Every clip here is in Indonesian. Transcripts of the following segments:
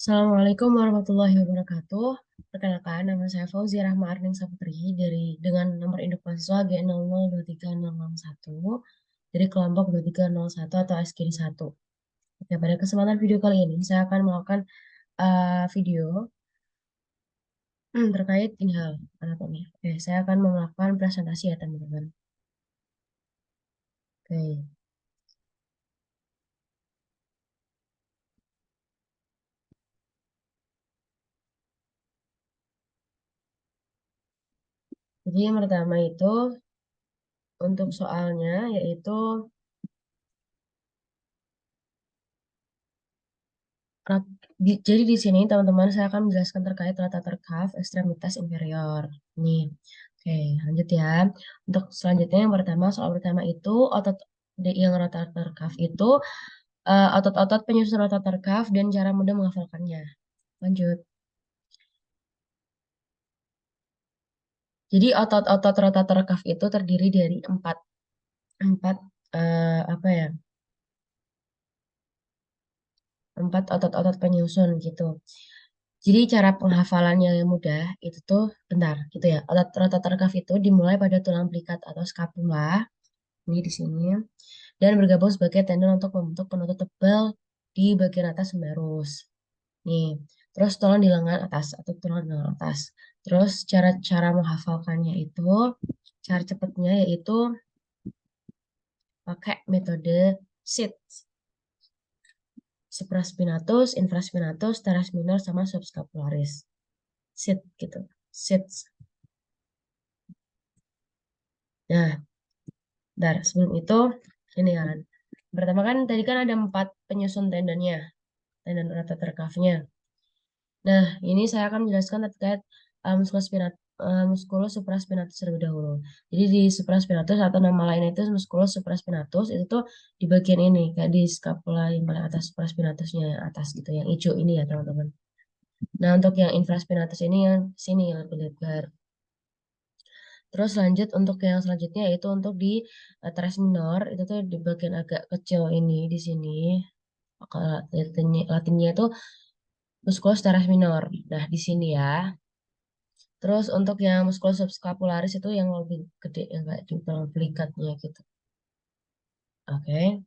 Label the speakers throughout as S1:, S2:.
S1: Assalamualaikum warahmatullahi wabarakatuh. Perkenalkan, nama saya Fauzi Rahma Arning Saputri dengan nomor induk mahasiswa G002361 dari kelompok 2301 atau SKD1. Oke, pada kesempatan video kali ini saya akan melakukan video terkait ini hal anatomi. Oke, saya akan melakukan presentasi ya teman-teman. Oke, jadi yang pertama itu untuk soalnya yaitu jadi di sini teman-teman saya akan menjelaskan terkait rotator cuff ekstremitas inferior. Nih, oke lanjut ya. Untuk selanjutnya yang pertama soal pertama itu yang rotator cuff itu otot-otot penyusun rotator cuff dan cara mudah menghafalkannya. Lanjut. Jadi otot-otot rotator cuff itu terdiri dari empat empat apa ya? Empat otot-otot penyusun gitu. Jadi cara penghafalannya yang mudah itu tuh bentar gitu ya. Otot rotator cuff itu dimulai pada tulang belikat atau scapula ini di sini dan bergabung sebagai tendon untuk membentuk penutup tebal di bagian atas humerus. Nih, terus tulang di lengan atas atau tulang di lengan atas. Terus cara menghafalkannya itu cara cepatnya yaitu pakai metode SIT, supraspinatus, infraspinatus, teres minor sama subscapularis. SIT gitu. SIT. Nah, bentar, sebelum itu ini kan. Pertama kan tadi kan ada empat penyusun tendonnya, tendon rotator cuff-nya. Nah, ini saya akan menjelaskan terkait musculus supraspinatus terlebih dahulu. Jadi di supraspinatus atau nama lainnya itu musculus supraspinatus itu tuh di bagian ini kayak di scapula yang paling atas supraspinatusnya yang atas gitu, yang hijau ini ya teman-teman. Nah, untuk yang infraspinatus ini yang sini yang lebih lebar. Terus lanjut untuk yang selanjutnya yaitu untuk di teres minor itu tuh di bagian agak kecil ini di sini. Kalau latinnya itu musculus teres minor. Nah, di sini ya. Terus untuk yang musculus subscapularis itu yang lebih gede yang kayak di tulang belikatnya gitu. Oke,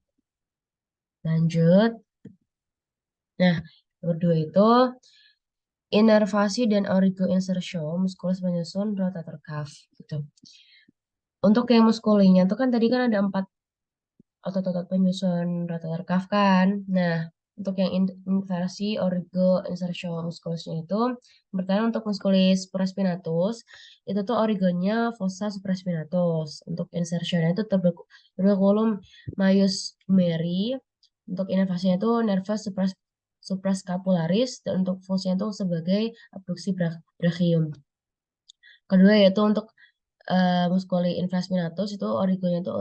S1: lanjut. Nah, yang kedua itu inervasi dan origoinsertio musculus menyusun rotator cuff gitu. Untuk yang muskulinya itu kan tadi kan ada empat otot-otot penyusun rotator cuff kan. Nah, untuk yang inversi origo insertio musculusnya itu, pertama untuk musculus supraspinatus, itu tuh origonya fossa supraspinatus. Untuk insertionnya itu tuberculum maius humeri. Untuk inervasinya itu nervus suprascapularis. Dan untuk fungsinya itu sebagai abduksi brachium. Kedua yaitu untuk musculi infraspinatus itu origonya itu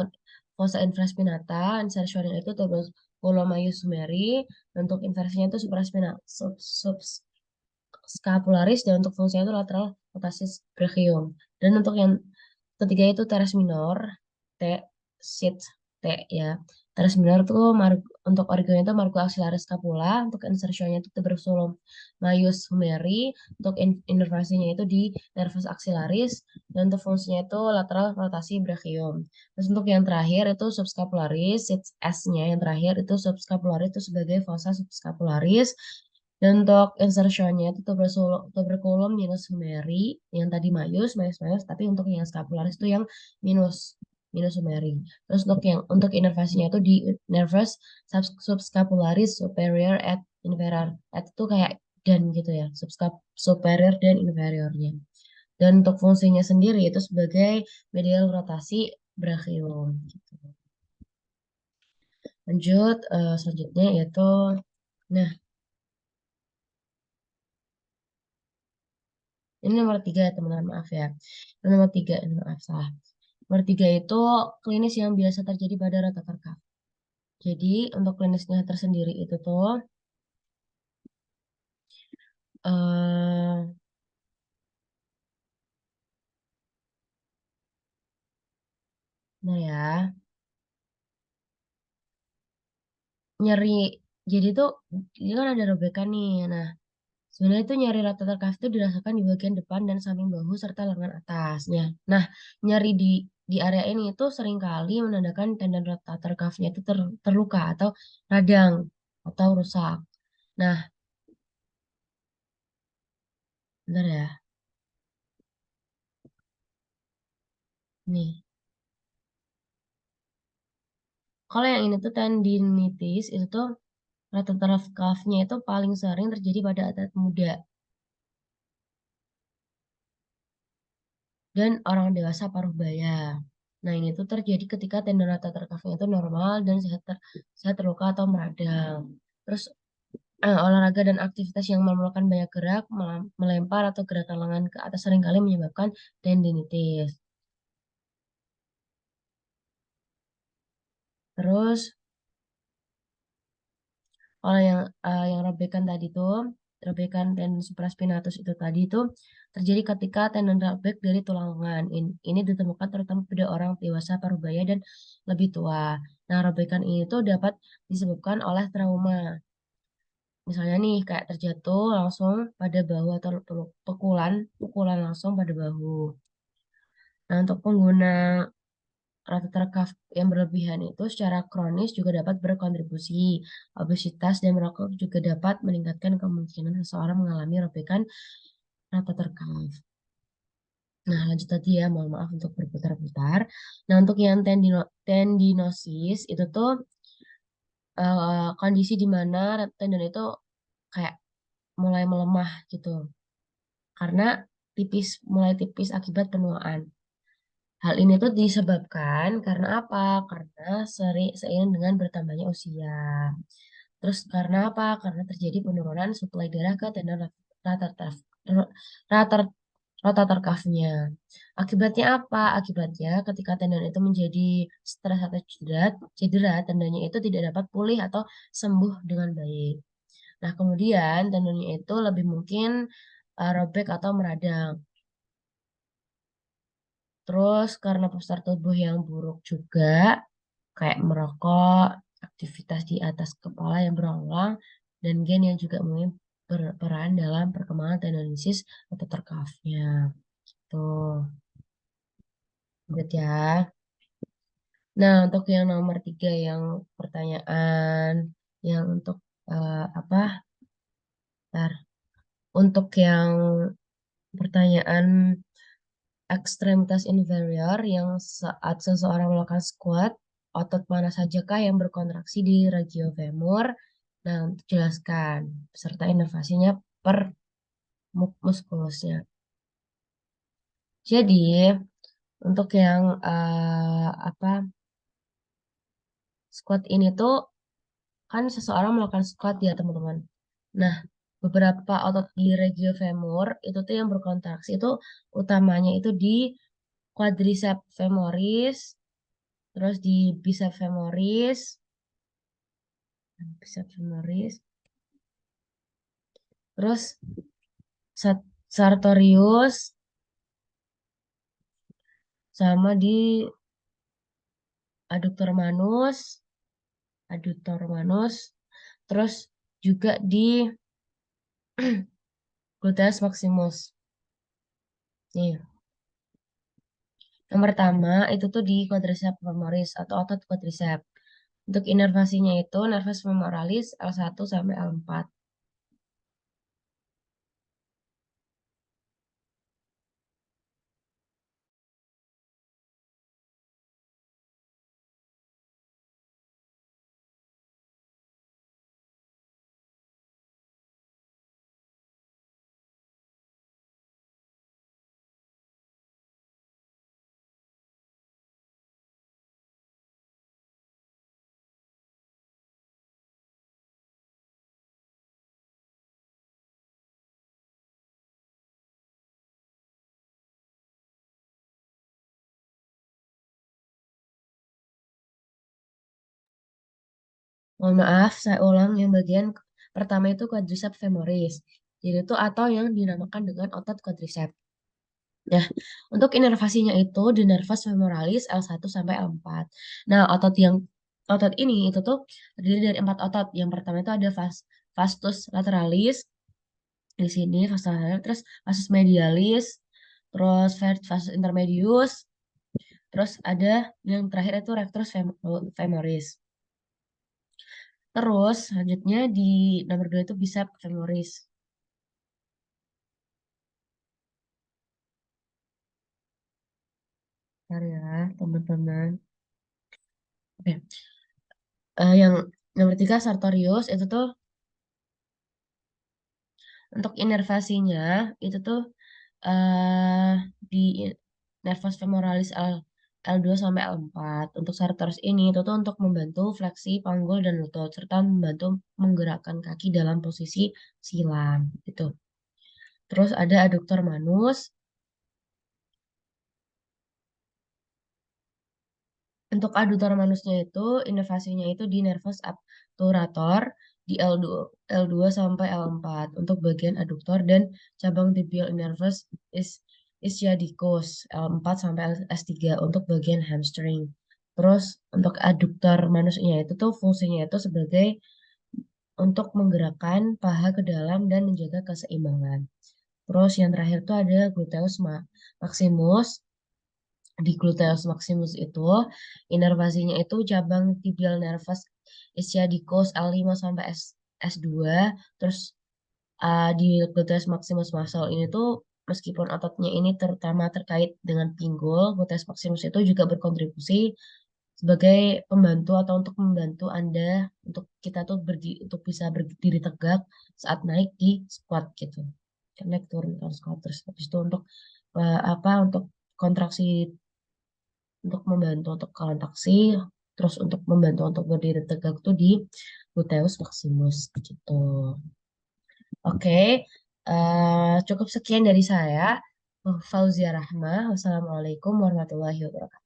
S1: fossa infraspinata, insertionnya itu tuberculum sumeri, untuk inversinya itu subscapularis dan untuk fungsinya itu lateral rotasis brachium. Dan untuk yang ketiga itu teres minor, T, sit, T ya. Teres minor itu untuk origonya itu margo axillaris scapula, untuk insertionnya itu tuberculum maius humeri, untuk inervasinya itu di nervus axillaris, dan untuk fungsinya itu lateral rotasi brachium. Terus untuk yang terakhir itu subscapularis, S-nya yang terakhir itu subscapularis itu sebagai fossa subscapularis. Dan untuk insertionnya itu tuberculum minus humeri, yang tadi maius, tapi untuk yang scapularis itu yang minus, minus humeri. Terus untuk inervasinya itu di nervus subscapularis superior at inferior. At itu kayak dan gitu ya, superior dan inferiornya. Dan untuk fungsinya sendiri itu sebagai medial rotasi brachium. Gitu. Lanjut, selanjutnya yaitu, nah ini nomor tiga ya teman-teman, maaf ya. Nomor tiga, ini maaf salah. Nomor tiga itu klinis yang biasa terjadi pada rotator cuff. Jadi untuk klinisnya tersendiri itu tuh, eh nah ya, nyeri. Jadi tuh, ini kan ada robekan nih. Nah, Sebenarnya itu nyeri rotator cuff itu dirasakan di bagian depan dan samping bahu serta lengan atasnya. Nah, nyeri di area ini itu seringkali menandakan tendon rotator cuff-nya itu terluka atau radang atau rusak. Nah, bentar ya. Nih, kalau yang ini tuh tendinitis itu tuh rotator cuff-nya itu paling sering terjadi pada atlet muda dan orang dewasa paruh baya. Nah, ini tuh terjadi ketika tendon rotator cuff-nya itu normal dan sehat terluka atau meradang. Terus olahraga dan aktivitas yang memerlukan banyak gerak, melempar atau gerakan lengan ke atas seringkali menyebabkan tendinitis. Terus kalau yang robekan tadi tuh, robekan tendon supraspinatus itu tadi tuh terjadi ketika tendon robek dari tulang lengan. Ini ditemukan terutama pada orang dewasa parubaya dan lebih tua. Nah, robekan ini tuh dapat disebabkan oleh trauma. Misalnya nih, kayak terjatuh langsung pada bahu atau pukulan langsung pada bahu. Nah, untuk pengguna rotator cuff yang berlebihan itu secara kronis juga dapat berkontribusi. Obesitas dan merokok juga dapat meningkatkan kemungkinan seseorang mengalami robekan rotator cuff. Nah, lanjut tadi ya, mohon maaf untuk berputar-putar. Nah, untuk yang tendinosis itu tuh kondisi di mana tendon itu kayak mulai melemah gitu. Karena mulai tipis akibat penuaan. Hal ini tuh disebabkan karena apa? Karena seiring dengan bertambahnya usia. Terus karena apa? Karena terjadi penurunan suplai darah ke tendon rotator rotator rotator cuff-nya. Akibatnya apa? Akibatnya ketika tendon itu menjadi stres atau cedera, tendonnya itu tidak dapat pulih atau sembuh dengan baik. Nah, kemudian tendonnya itu lebih mungkin robek atau meradang. Terus karena postur tubuh yang buruk juga, kayak merokok, aktivitas di atas kepala yang berulang, dan gen yang juga mungkin berperan dalam perkembangan tendonisis atau terkafnya. Tuh, lihat ya. Nah, untuk yang nomor tiga yang pertanyaan, yang untuk apa? Bentar. Untuk yang pertanyaan ekstremitas inferior yang saat seseorang melakukan squat, otot mana sajakah yang berkontraksi di regio femur? Nah, untuk jelaskan beserta inovasinya per muskulusnya. Jadi, untuk yang apa squat ini tuh kan seseorang melakukan squat ya, teman-teman. Nah, beberapa otot di regio femur itu tuh yang berkontraksi itu utamanya itu di quadriceps femoris, terus di biceps femoris, terus sartorius, sama di adductor manus, terus juga di gluteus maximus. Nih, yang pertama itu tuh di quadriceps femoris atau otot quadriceps. Untuk inervasinya itu nervus femoralis L1 sampai L4. Mohon maaf, saya ulang yang bagian pertama itu quadriceps femoris. Jadi itu atau yang dinamakan dengan otot quadriceps. Nah, untuk inervasinya itu di nervus femoralis L1 sampai L4. Nah, otot ini itu tuh terdiri dari 4 otot. Yang pertama itu ada vastus lateralis, di sini fase lateral, terus vasus medialis, terus vasus intermedius, terus ada yang terakhir itu rectus femoris. Terus selanjutnya di nomor 2 itu biceps femoris. Bentar ya, teman-teman. Oke. Yang nomor 3 sartorius itu tuh untuk inervasinya itu tuh eh di nervus femoralis L2 sampai L4. Untuk sartorius ini itu tuh untuk membantu fleksi panggul dan lutut serta membantu menggerakkan kaki dalam posisi silang gitu. Terus ada adductor manus. Untuk adductor manusnya itu inervasinya itu di nervus obturator di L2 sampai L4 untuk bagian adductor dan cabang tibial nervus ischiadicus L4 sampai S3 untuk bagian hamstring. Terus untuk adductor manusnya itu tuh fungsinya itu sebagai untuk menggerakkan paha ke dalam dan menjaga keseimbangan. Terus yang terakhir tuh ada gluteus maximus. Di gluteus maximus itu inervasinya itu cabang tibial nervus ischiadicus L5 sampai S2. Terus di gluteus maximus muscle ini tuh meskipun ototnya ini terutama terkait dengan pinggul, gluteus maximus itu juga berkontribusi sebagai pembantu atau untuk membantu Anda untuk kita tuh untuk bisa berdiri tegak saat naik di squat gitu. Kan naik turun kalau squat, terus habis itu untuk apa untuk kontraksi, untuk membantu untuk kontraksi, terus untuk membantu untuk berdiri tegak tuh di gluteus maximus gitu. Oke, cukup sekian dari saya. Fauzia Rahma. Wassalamualaikum warahmatullahi wabarakatuh.